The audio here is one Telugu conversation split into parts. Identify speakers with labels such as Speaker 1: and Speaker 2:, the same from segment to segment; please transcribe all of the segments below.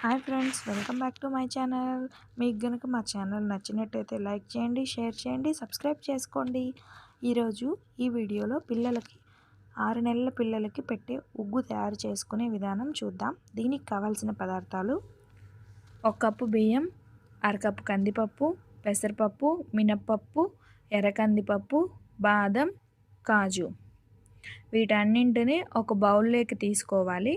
Speaker 1: Hi friends, welcome back to my channel. మీకు గనుక మా ఛానల్ నచ్చినట్టయితే లైక్ చేయండి, షేర్ చేయండి, సబ్స్క్రైబ్ చేసుకోండి. ఈరోజు ఈ వీడియోలో పిల్లలకి 6 నెలల పిల్లలకి పెట్టే ఉగ్గు తయారు చేసుకునే విధానం చూద్దాం. దీనికి కావాల్సిన పదార్థాలు: 1 కప్పు బియ్యం, అరకప్పు కందిపప్పు, పెసరపప్పు, మినప్పప్పు, ఎర్ర కందిపప్పు, బాదం, కాజు. వీటన్నింటినీ ఒక బౌల్లోకి తీసుకోవాలి.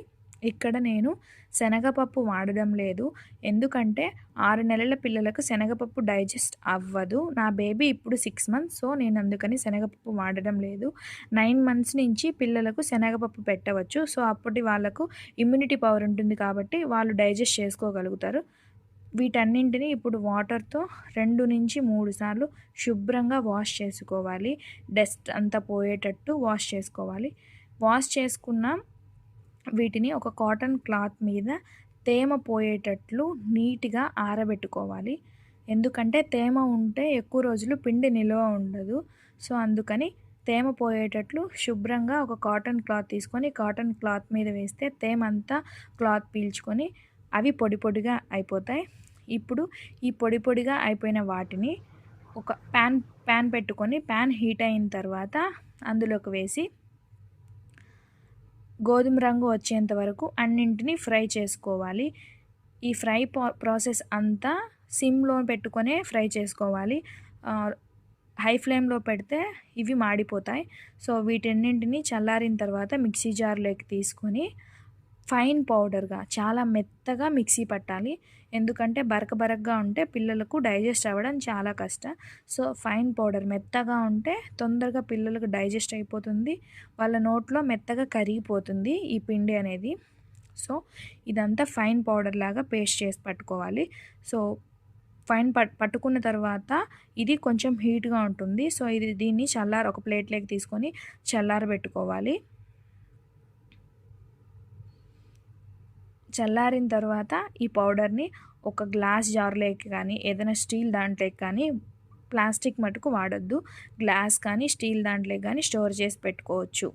Speaker 1: ఇక్కడ నేను శనగపప్పు వాడడం లేదు, ఎందుకంటే 6 నెలల పిల్లలకు శనగపప్పు డైజెస్ట్ అవ్వదు. నా బేబీ ఇప్పుడు 6 మంత్స్, సో నేను అందుకని శనగపప్పు వాడడం లేదు. 9 మంత్స్ నుంచి పిల్లలకు శనగపప్పు పెట్టవచ్చు. సో అప్పటి వాళ్ళకు ఇమ్యూనిటీ పవర్ ఉంటుంది కాబట్టి వాళ్ళు డైజెస్ట్ చేసుకోగలుగుతారు. వీటన్నింటినీ ఇప్పుడు వాటర్తో 2 నుంచి 3 సార్లు శుభ్రంగా వాష్ చేసుకోవాలి. డస్ట్ అంతా పోయేటట్టు వాష్ చేసుకోవాలి. వాష్ చేసుకున్న వీటిని ఒక కాటన్ క్లాత్ మీద తేమ పోయేటట్లు నీట్గా ఆరబెట్టుకోవాలి. ఎందుకంటే తేమ ఉంటే ఎక్కువ రోజులు పిండి నిల్వ ఉండదు. సో అందుకని తేమ పోయేటట్లు శుభ్రంగా ఒక కాటన్ క్లాత్ తీసుకొని కాటన్ క్లాత్ మీద వేస్తే తేమ అంతా క్లాత్ పీల్చుకొని అవి పొడి పొడిగా అయిపోతాయి. ఇప్పుడు ఈ పొడి పొడిగా అయిపోయిన వాటిని ఒక ప్యాన్ పెట్టుకొని ప్యాన్ హీట్ అయిన తర్వాత అందులోకి వేసి గోధుమ రంగు వచ్చేంత వరకు అన్నింటినీ ఫ్రై చేసుకోవాలి. ఈ ఫ్రై ప్రాసెస్ అంతా సిమ్లో పెట్టుకొనే ఫ్రై చేసుకోవాలి. హై ఫ్లేమ్లో పెడితే ఇవి మాడిపోతాయి. సో వీటన్నింటినీ చల్లారిన తర్వాత మిక్సీ జార్లోకి తీసుకొని ఫైన్ పౌడర్గా, చాలా మెత్తగా మిక్సీ పట్టాలి. ఎందుకంటే బరకగా ఉంటే పిల్లలకు డైజెస్ట్ అవ్వడం చాలా కష్టం. సో ఫైన్ పౌడర్ మెత్తగా ఉంటే తొందరగా పిల్లలకు డైజెస్ట్ అయిపోతుంది, వాళ్ళ నోట్లో మెత్తగా కరిగిపోతుంది ఈ పిండి అనేది. సో ఇదంతా ఫైన్ పౌడర్ లాగా పేస్ట్ చేసి పట్టుకోవాలి. సో ఫైన్ పట్టుకున్న తర్వాత ఇది కొంచెం హీట్గా ఉంటుంది. సో దీన్ని ఒక ప్లేట్లోకి తీసుకొని చల్లారబెట్టుకోవాలి. చల్లారిన తర్వాత ఈ పౌడర్ని ఒక గ్లాస్ జార్లోకి కానీ ఏదైనా స్టీల్ దాంట్లోకి కానీ, ప్లాస్టిక్ మటుకు వాడొద్దు, గ్లాస్ కానీ స్టీల్ దాంట్లోకి కానీ స్టోర్ చేసి పెట్టుకోవచ్చు.